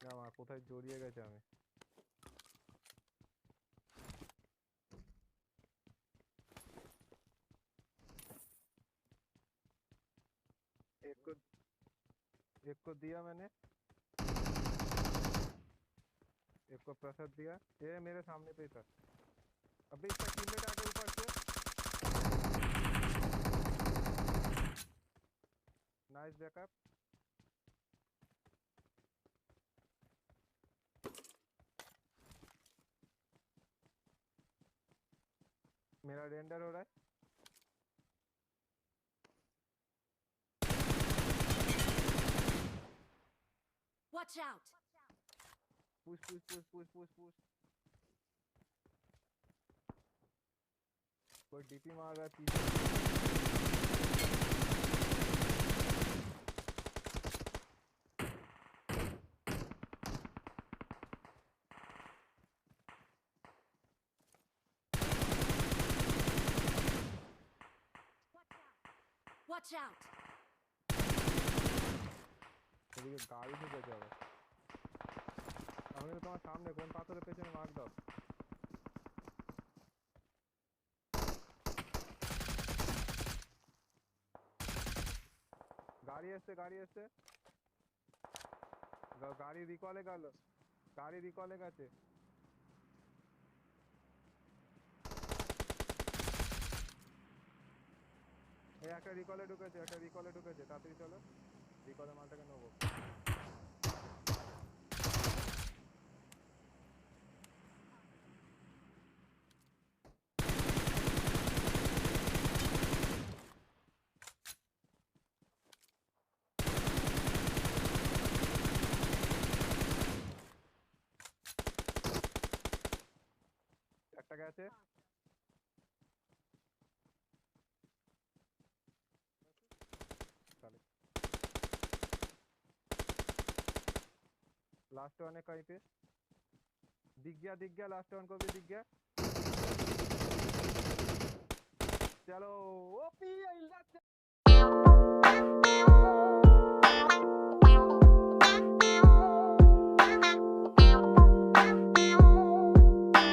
না মা, কোথায় জড়িয়ে গেছে আমি। एक को एक को दिया मैंने, एक को प्रेशर दिया। ये मेरे सामने पे ही था। अबे इसका टीममेट आ गया ऊपर से। Nice backup. मेरा रेंडर हो रहा है। Watch out! Push push push push push push. कोई डीपी मार रहा है पीछे। Watch out! এদিকে গাড়ি ঢুকেছে আবার। আমি কিন্তু তোমার সামনে কোন পাথরের পেছনে মার্ক দাও। গাড়ি এসছে, গাড়ি এসছে। গাড়ি রিকলে গেল, গাড়ি রিকলে গেছে। এই একটা রিকলে ঢুকেছে, একটা রিকলে ঢুকেছে, তাড়াতাড়ি চলো, রিকলে মালটাকে নেবো। একটা গেছে। लास्ट वन है कहीं पे। दिख गया, दिख गया, लास्ट वन को भी दिख गया।